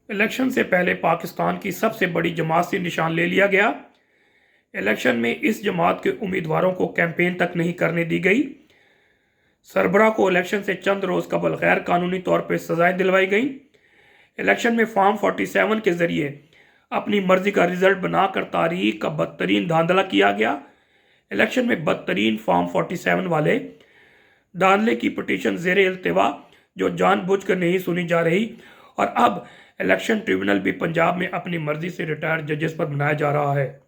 Election से पहले पाकिस्तान की सबसे बड़ी जमात से निशान ले लिया गया। इलेक्शन में इस जमात के उम्मीदवारों को कैंपेन तक नहीं करने दी गई। सरबराह को इलेक्शन से चंद रोज कबल गैर कानूनी तौर पर सजाएं दिलवाई गई। इलेक्शन में फॉर्म 47 के जरिए अपनी मर्जी का रिजल्ट बनाकर तारीख का बदतरीन धांधला किया गया। इलेक्शन में बदतरीन फॉर्म 47 वाले धांधले की पिटीशन ज़ेरे इल्तिवा जो जानबूझकर नहीं सुनी जा रही, और अब इलेक्शन ट्रिब्यूनल भी पंजाब में अपनी मर्जी से रिटायर्ड जजेस पर बनाया जा रहा है।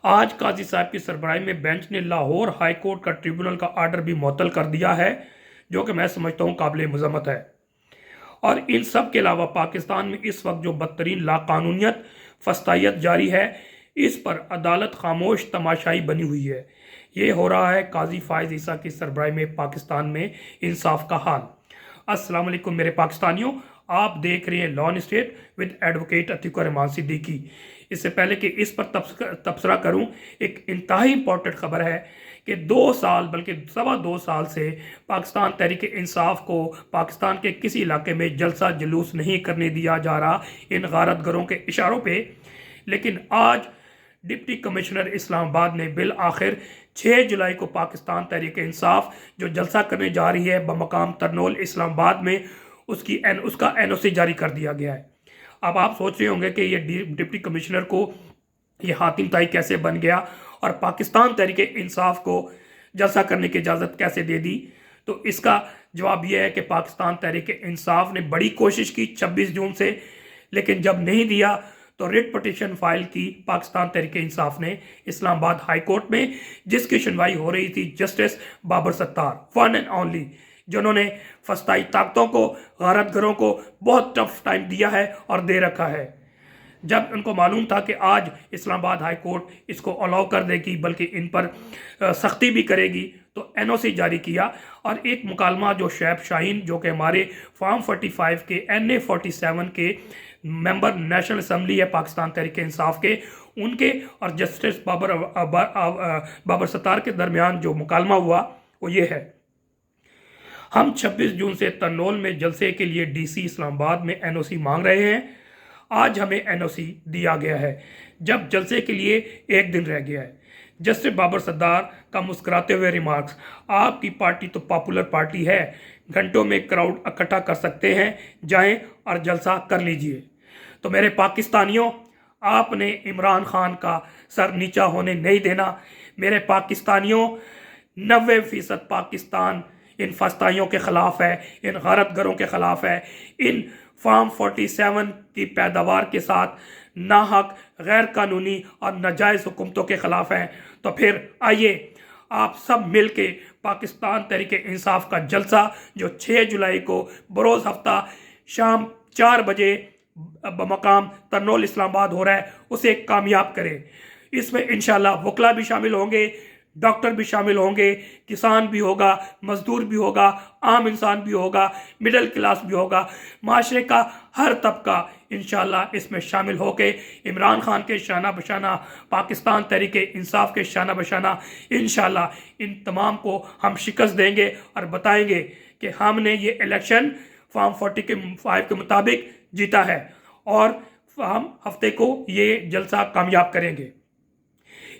आज काजी साहब की सरबराही में बेंच ने लाहौर हाई कोर्ट का ट्रिब्यूनल का आर्डर भी मुअत्तल कर दिया है, जो कि मैं समझता हूँ काबिल मज़म्मत है। और इन सब के अलावा पाकिस्तान में इस वक्त जो बदतरीन लाकानूनियत फस्तायत जारी है, इस पर अदालत खामोश तमाशाई बनी हुई है। ये हो रहा है काजी फायज ईसा की सरबराही में पाकिस्तान में इंसाफ का हाल। अस्सलाम वालेकुम मेरे पाकिस्तानियों, आप देख रहे हैं law and state with advocate Atiq Rahman Siddiqui. इससे पहले कि इस पर तबसरा करूं, एक इंतहाई इंपॉर्टेंट खबर है कि 2 साल बल्कि 2.25 साल से पाकिस्तान तहरीक इंसाफ को पाकिस्तान के किसी इलाके में जलसा जुलूस नहीं करने दिया जा रहा इन गारतगरों के इशारों पे। लेकिन आज डिप्टी कमिश्नर इस्लामाबाद ने बिल आखिर 6 जुलाई को पाकिस्तान तहरीक इंसाफ जो जलसा करने जा रही है बमकाम तरनोल इस्लामाबाद में, उसका NOC जारी कर दिया गया है। अब आप सोच रहे होंगे कि ये डिप्टी कमिश्नर को ये हातिम ताई कैसे बन गया और पाकिस्तान तहरीक इंसाफ को जलसा करने की इजाज़त कैसे दे दी। तो इसका जवाब यह है कि पाकिस्तान तहरीक इंसाफ ने बड़ी कोशिश की 26 जून से, लेकिन जब नहीं दिया तो रिट पिटीशन फाइल की पाकिस्तान तहरीक इंसाफ ने इस्लामाबाद हाई कोर्ट में, जिसकी सुनवाई हो रही थी justice Babar Sattar, one and only, जिन्होंने फस्ताई ताकतों को, गारतगरों को बहुत टफ टाइम दिया है और दे रखा है। जब उनको मालूम था कि आज इस्लामाबाद हाई कोर्ट इसको अलाउ कर देगी, बल्कि इन पर सख्ती भी करेगी, तो NOC जारी किया। और एक मुकालमा जो शैब शाहीन, जो कि हमारे फॉर्म 45 के NA 47 के मेंबर नेशनल असम्बली है पाकिस्तान तहरीक इंसाफ के, उनके और जस्टिस बाबर सत्तार के दरमियान जो मुकालमा हुआ वो ये है। हम 26 जून से तरनोल में जलसे के लिए DC इस्लामाबाद में NOC मांग रहे हैं। आज हमें NOC दिया गया है, जब जलसे के लिए 1 दिन रह गया है। जस्टिस बाबर सत्तार का मुस्कुराते हुए रिमार्क्स, आपकी पार्टी तो पॉपुलर पार्टी है, घंटों में क्राउड इकट्ठा कर सकते हैं, जाएं और जलसा कर लीजिए। तो मेरे पाकिस्तानियों, आपने इमरान खान का सर नीचा होने नहीं देना। मेरे पाकिस्तानियों, 90% पाकिस्तान इन फस्ताइयों के ख़िलाफ़ है, इन गारतगरों के ख़िलाफ़ है, इन फॉर्म 47 की पैदावार के साथ नाहक, गैर कानूनी और नाजायज़ हुकूमतों के ख़िलाफ़ हैं। तो फिर आइए आप सब मिल के पाकिस्तान तहरीक इंसाफ का जलसा जो 6 जुलाई को बरोज़ हफ्ता शाम 4 बजे बमकाम तरनोल इस्लामाबाद हो रहा है, उसे कामयाब करें। इसमें इंशाल्लाह वकला भी शामिल होंगे, डॉक्टर भी शामिल होंगे, किसान भी होगा, मजदूर भी होगा, आम इंसान भी होगा, मिडिल क्लास भी होगा, माशरे का हर तबका इंशाल्लाह इसमें शामिल होके इमरान खान के शाना बशाना, पाकिस्तान तहरीक इंसाफ के शाना बशाना इंशाल्लाह इन तमाम को हम शिकस्त देंगे और बताएंगे कि हमने ये इलेक्शन फॉर्म 45 के मुताबिक जीता है और हम हफ्ते को ये जलसा कामयाब करेंगे।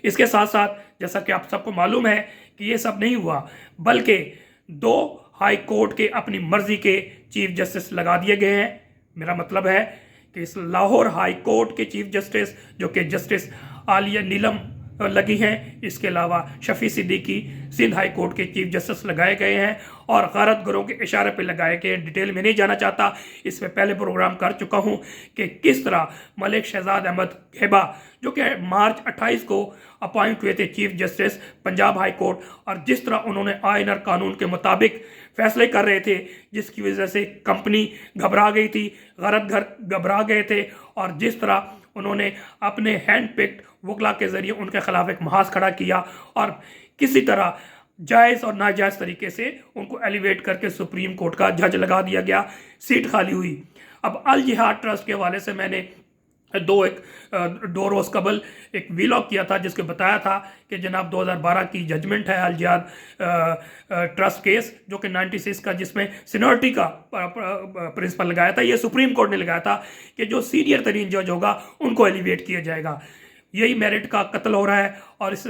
इसके साथ साथ जैसा कि आप सबको मालूम है कि ये सब नहीं हुआ, बल्कि 2 हाई कोर्ट के अपनी मर्जी के चीफ जस्टिस लगा दिए गए हैं। मेरा मतलब है कि इस लाहौर हाई कोर्ट के चीफ जस्टिस जो कि जस्टिस आलिया नीलम लगी हैं, इसके अलावा शफी सिद्दीकी सिंध हाई कोर्ट के चीफ जस्टिस लगाए गए हैं और गारतगरों के इशारे पे लगाए गए हैं। डिटेल में नहीं जाना चाहता, इसमें पहले प्रोग्राम कर चुका हूं कि किस तरह मलिक शहजाद अहमद घेबा जो कि मार्च 28 को अपॉइंट हुए थे chief justice Punjab high court, और जिस तरह उन्होंने आइन और कानून के मुताबिक फैसले कर रहे थे, जिसकी वजह से कंपनी घबरा गई थी, गारतगर घबरा गए थे, और जिस तरह उन्होंने अपने हैंड पिक्ड वकला के ज़रिए उनके खिलाफ एक महाज खड़ा किया और किसी तरह जायज़ और नाजायज़ तरीके से उनको एलिवेट करके सुप्रीम कोर्ट का जज लगा दिया गया, सीट खाली हुई। अब अल जिहाद ट्रस्ट के हवाले से मैंने एक 2 रोज़ कबल एक वीलॉग किया था जिसके बताया था कि जनाब 2012 की जजमेंट है अल-जिहाद ट्रस्ट केस जो कि 96 का, जिसमें सीनियरिटी का प्रिंसिपल लगाया था। ये सुप्रीम कोर्ट ने लगाया था कि जो सीनियर तरीन जज होगा उनको एलिवेट किया जाएगा। यही मेरिट का कत्ल हो रहा है और इस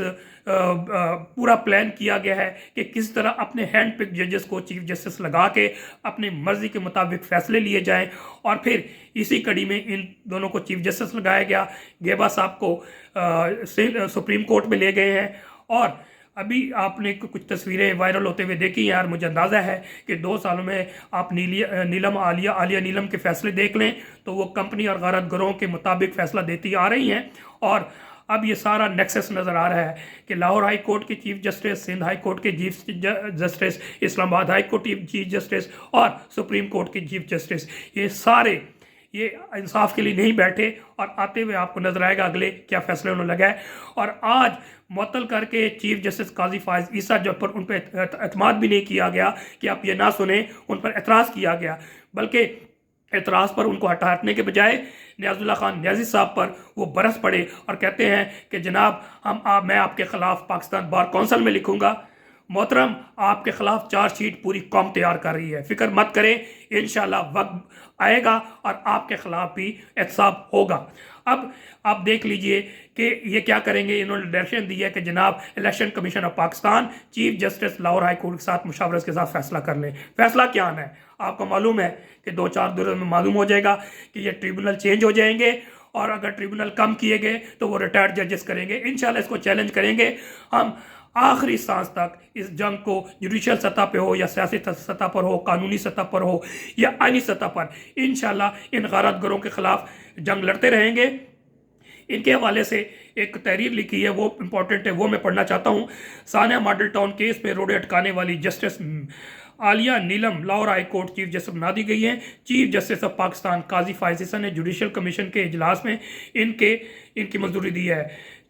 पूरा प्लान किया गया है कि किस तरह अपने हैंड पिक जजेस को चीफ जस्टिस लगा के अपनी मर्जी के मुताबिक फैसले लिए जाएं। और फिर इसी कड़ी में इन दोनों को चीफ जस्टिस लगाया गया। गेबा साहब को सुप्रीम कोर्ट में ले गए हैं। और अभी आपने कुछ तस्वीरें वायरल होते हुए देखी यार, मुझे अंदाज़ा है कि 2 सालों में आप नीलम आलिया नीलम के फैसले देख लें तो वो कंपनी और गारत गरोह के मुताबिक फैसला देती आ रही हैं। और अब ये सारा नेक्सस नज़र आ रहा है कि लाहौर हाई कोर्ट के chief justice, Sindh high court के chief justice, Islamabad high court के चीफ जस्टिस और सुप्रीम कोर्ट के चीफ जस्टिस, ये सारे ये इंसाफ के लिए नहीं बैठे और आते हुए आपको नजर आएगा अगले क्या फैसले उन्होंने लगाए। और आज मुअत्तल करके चीफ जस्टिस काजी फायज ईसा जब पर उन पर एतमाद भी नहीं किया गया कि आप ये ना सुने, उन पर एतराज़ किया गया, बल्कि एतराज़ पर उनको हटाने के बजाय नियाजुल्ला खान नियाजी साहब पर वो बरस पड़े और कहते हैं कि जनाब मैं आपके ख़िलाफ़ पाकिस्तान बार कौंसिल में लिखूंगा। मोहतरम, आपके ख़िलाफ़ चार्जशीट पूरी कौम तैयार कर रही है, फिक्र मत करें, इंशाल्लाह वक्त आएगा और आपके ख़िलाफ़ भी एहतसाब होगा। अब आप देख लीजिए कि ये क्या करेंगे। इन्होंने डायरेक्शन दी है कि जनाब election commission of Pakistan chief justice Lahore high court के साथ मुशावरत के साथ फैसला कर लें। फैसला क्या आना है आपको मालूम है कि 2-4 दिनों में मालूम हो जाएगा कि ये ट्रिब्यूनल चेंज हो जाएंगे और अगर ट्रिब्यूनल कम किए गए तो वो रिटायर्ड जजेस करेंगे। इंशाल्लाह इसको चैलेंज करेंगे हम आखिरी सांस तक। इस जंग को जुडिशल सतह पे हो या सियासी सतह पर हो, कानूनी सतह पर हो या आईनी सतह पर, इंशाल्लाह इन गारत गरों के खिलाफ जंग लड़ते रहेंगे। इनके हवाले से एक तहरीर लिखी है, वो इम्पोर्टेंट है, वो मैं पढ़ना चाहता हूँ। सानिया मॉडल टाउन केस में रोड़े अटकाने वाली justice Aalia Neelum Lahore high court chief justice बना दी गई हैं। Chief justice of Pakistan Qazi Faez Isa ने जुडिशल कमीशन के इजलास में इनकी मंजूरी दी है।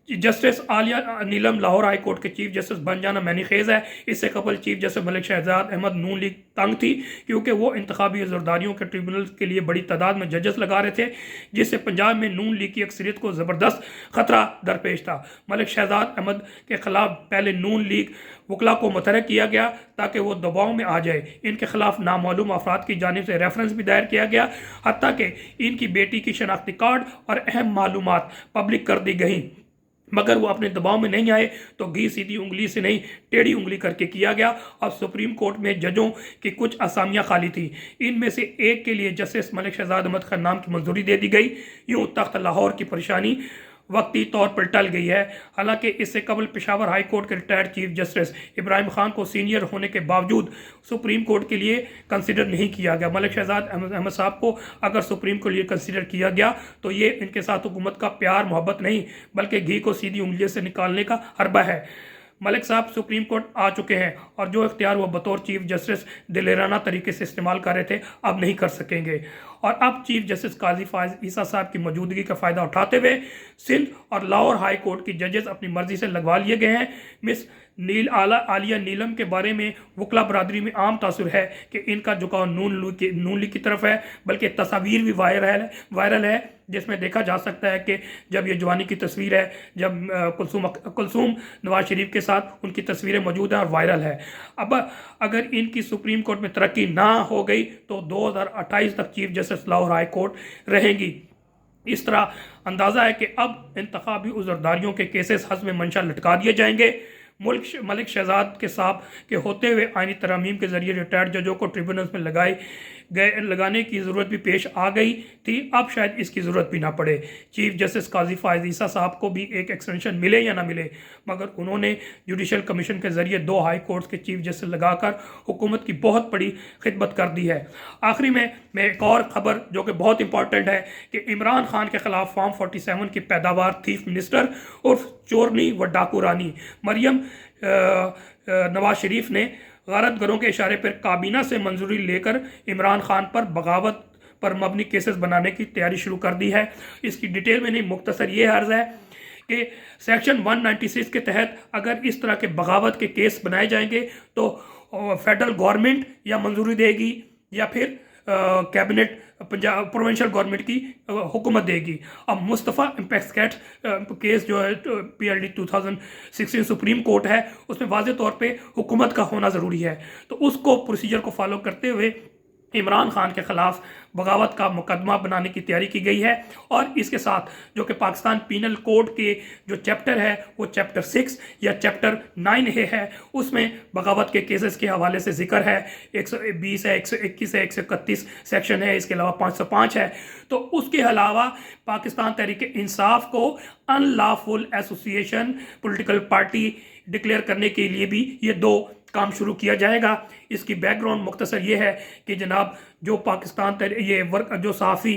Justice Aalia Neelum Lahore high court के चीफ जस्टिस बन जाना मैनीखेज है। इससे कबल चीफ जस्टिस मलिक शहजाद अहमद नून लीग तंग थी क्योंकि वो इंतखाबी ज़रदारियों के ट्रिब्यूनल के लिए बड़ी तादाद में जजेस लगा रहे थे, जिससे पंजाब में नून लीग की अक्सरियत को ज़बरदस्त खतरा दरपेश था। मलिक शहजाद अहमद के खिलाफ पहले नून लीग वकला को मुतहरक किया गया ताकि वो दबाव में आ जाए। इनके खिलाफ नामालूम अफराद की जानिब से रेफरेंस भी दायर किया गया, हत्ता कि इनकी बेटी की शनाख्ती कार्ड और अहम मालूमात पब्लिक कर दी गई, मगर वो अपने दबाव में नहीं आए तो घी सीधी उंगली से नहीं टेढ़ी उंगली करके किया गया। और सुप्रीम कोर्ट में जजों की कुछ असामियां खाली थी, इनमें से एक के लिए जस्टिस मलिक शहजाद अहमद खान नाम की मंजूरी दे दी गई। यूं तख्त लाहौर की परेशानी वक्ती तौर पर टल गई है। हालांकि इससे कबल पेशावर हाई कोर्ट के retired chief justice Ibrahim Khan को सीनियर होने के बावजूद सुप्रीम कोर्ट के लिए कंसिडर नहीं किया गया। मलिक शहजाद अहमद साहब को अगर सुप्रीम कोर्ट के लिए कंसिडर किया गया तो ये इनके साथ हुकूमत का प्यार मोहब्बत नहीं बल्कि घी को सीधी उंगलियों से निकालने का हरबा है। मलिक साहब सुप्रीम कोर्ट आ चुके हैं और जो इख्तियार वो बतौर चीफ जस्टिस दिलेराना तरीके से इस्तेमाल कर रहे थे अब नहीं कर सकेंगे। और अब चीफ जस्टिस काजी फायज ईसा साहब की मौजूदगी का फ़ायदा उठाते हुए सिंध और लाहौर हाई कोर्ट की जजेस अपनी मर्जी से लगवा लिए गए हैं। मिस आलिया नीलम के बारे में वकला बरादरी में आम तासुर है कि इनका झुकाव नून लीग की तरफ है, बल्कि तस्वीर भी वायरल है जिसमें देखा जा सकता है कि जब ये जवानी की तस्वीर है, जब कुलसूम नवाज शरीफ के साथ उनकी तस्वीरें मौजूद हैं और वायरल है। अब अगर इनकी सुप्रीम कोर्ट में तरक्की ना हो गई तो 2028 तक chief justice Lahore high court रहेंगी। इस तरह अंदाज़ा है कि अब इंतखाबी उज़रदारियों के केसेस हस्ब मंशा लटका दिए जाएंगे। मलिक शहजाद के साहब के होते हुए आईनी तरमीम के जरिए रिटायर्ड जजों को ट्रिब्यूनल्स में लगाने की ज़रूरत भी पेश आ गई थी, अब शायद इसकी ज़रूरत भी ना पड़े। चीफ जस्टिस काजी फायज ईसा साहब को भी एक एक्सटेंशन मिले या ना मिले, मगर उन्होंने जुडिशल कमीशन के जरिए 2 हाई कोर्ट्स के चीफ जस्टिस लगाकर हुकूमत की बहुत बड़ी खिदमत कर दी है। आखिरी में मैं एक और ख़बर जो कि बहुत इंपॉर्टेंट है कि इमरान खान के खिलाफ फॉर्म 47 की पैदावार थीफ मिनिस्टर उर्फ चोरनी व डाकू रानी मरियम नवाज शरीफ ने गारत गरों के इशारे पर काबीना से मंजूरी लेकर इमरान खान पर बगावत पर मबनी केसेस बनाने की तैयारी शुरू कर दी है। इसकी डिटेल में नहीं, मुख्तसर ये अर्ज है कि सेक्शन 196 के तहत अगर इस तरह के बगावत के केस बनाए जाएंगे तो फेडरल गवर्नमेंट या मंजूरी देगी या फिर कैबिनेट पंजाब प्रोविंशियल गवर्नमेंट की हुकूमत देगी। अब मुस्तफ़ा इम्पैक्ट कैट केस जो है PLD 2016 सुप्रीम कोर्ट है, उसमें वाज़े तौर पे हुकूमत का होना ज़रूरी है। तो उसको प्रोसीजर को फॉलो करते हुए इमरान खान के ख़िलाफ़ बगावत का मुकदमा बनाने की तैयारी की गई है। और इसके साथ जो कि पाकिस्तान पीनल कोड के जो चैप्टर है वो चैप्टर 6 या चैप्टर 9A है, उसमें बगावत के केसेस के हवाले से जिक्र है। 120 है, 121 है, 131 सेक्शन है, इसके अलावा 505 है। तो उसके अलावा पाकिस्तान तहरीक इंसाफ को unlawful association political party declare करने के लिए भी ये 2 काम शुरू किया जाएगा। इसकी बैकग्राउंड मुख्तसर ये है कि जनाब जो पाकिस्तान ये वर्क जो सहाफ़ी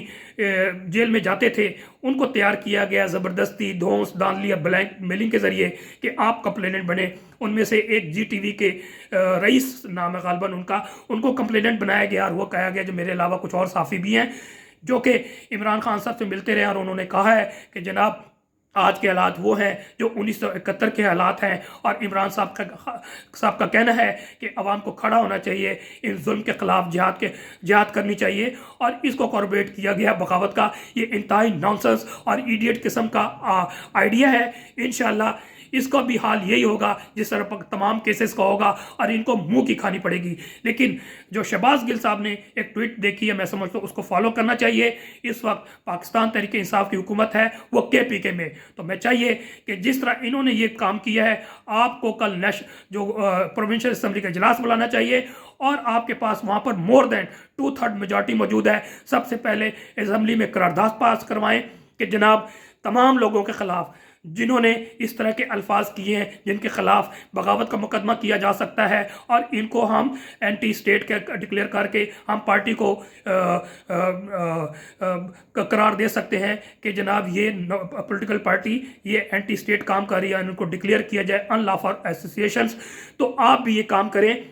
जेल में जाते थे उनको तैयार किया गया ज़बरदस्ती धौंस धांधली या ब्लैक मेलिंग के ज़रिए कि आप कंप्लेनेंट बने। उनमें से एक GTV के रईस नाम है गालबन उनको कंप्लेनेंट बनाया गया और वो कहा गया जो मेरे अलावा कुछ और सहाफ़ी भी हैं जो कि इमरान खान साहब से मिलते रहे और उन्होंने कहा है कि जनाब आज के हालात वो हैं जो 1971 के हालात हैं। और इमरान साहब का कहना है कि अवाम को खड़ा होना चाहिए, इन जुल्म के ख़िलाफ़ जिहाद करनी चाहिए। और इसको कॉर्पोरेट किया गया बगावत का ये इंतहाई नॉनसेंस और इडियट किस्म का आइडिया है। इंशाल्लाह इसका भी हाल यही होगा जिस तरह तमाम केसेस का होगा और इनको मुंह की खानी पड़ेगी। लेकिन जो शहबाज गिल साहब ने एक ट्वीट देखी है, मैं समझता हूँ उसको फॉलो करना चाहिए। इस वक्त पाकिस्तान तहरीक इंसाफ की हुकूमत है वो KPK में, तो मैं चाहिए कि जिस तरह इन्होंने ये काम किया है आपको कल जो प्रोविंशियल असम्बली का इजलास बुलाना चाहिए और आपके पास वहाँ पर मोर देन 2/3 मेजॉरिटी मौजूद है। सबसे पहले असम्बली में करारदाद पास करवाएं कि जनाब तमाम लोगों के ख़िलाफ़ जिन्होंने इस तरह के अल्फाज किए हैं जिनके ख़िलाफ़ बगावत का मुकदमा किया जा सकता है और इनको हम एंटी स्टेट के डिक्लेयर करके हम पार्टी को करार दे सकते हैं कि जनाब ये पॉलिटिकल पार्टी ये एंटी स्टेट काम कर रही है, इनको डिक्लेयर किया जाए अनलॉफुल एसोसिएशंस। तो आप भी ये काम करें।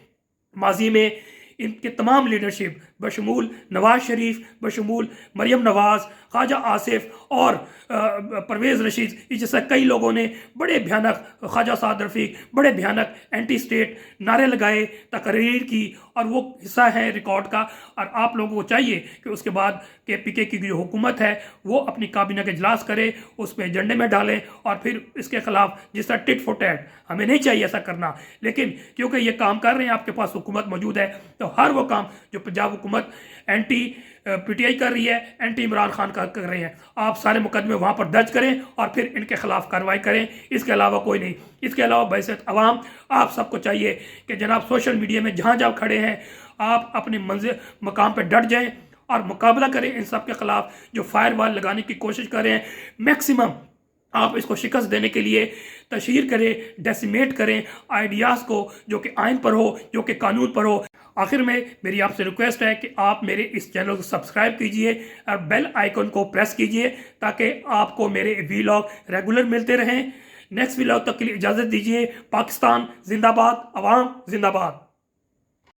माजी में इनके तमाम लीडरशिप बशमूल नवाज शरीफ, बशमूल मरियम नवाज़, ख्वाजा आसिफ और परवेज़ रशीद, इस जैसा कई लोगों ने बड़े भयानक, ख्वाजा साद रफ़ीक, बड़े भयानक एंटी स्टेट नारे लगाए, तकरीर की और वो हिस्सा है रिकॉर्ड का। और आप लोगों को चाहिए कि उसके बाद KPK की जो हुकूमत है वो अपनी काबीना का इजलास करे, उस पर एजेंडे में डालें और फिर इसके खिलाफ जिस तरह टिट फॉर टैट, हमें नहीं चाहिए ऐसा करना, लेकिन क्योंकि ये काम कर रहे हैं आपके पास हुकूमत मौजूद है तो हर वो काम जो पंजाब हुकूमत एंटी PTI कर रही है, एंटी इमरान खान का कर रहे हैं, आप सारे मुकदमे वहाँ पर दर्ज करें और फिर इनके खिलाफ कार्रवाई करें। इसके अलावा कोई नहीं। इसके अलावा बैसियत अवाम आप सबको चाहिए कि जनाब सोशल मीडिया में जहाँ जहाँ खड़े हैं आप अपने मकाम पर डट जाएं और मुकाबला करें इन सब के खिलाफ जो फायर वाल लगाने की कोशिश कर रहे हैं। मैक्सिमम आप इसको शिकस्त देने के लिए तशहीर करें, डेसिमेट करें आइडियाज़ को जो कि आइन पर हो, जो कि कानून पर हो। आखिर में मेरी आपसे रिक्वेस्ट है कि आप मेरे इस चैनल को सब्सक्राइब कीजिए और बेल आइकन को प्रेस कीजिए ताकि आपको मेरे व्लॉग रेगुलर मिलते रहें। नेक्स्ट व्लॉग तक के लिए इजाज़त दीजिए। पाकिस्तान जिंदाबाद, अवाम जिंदाबाद।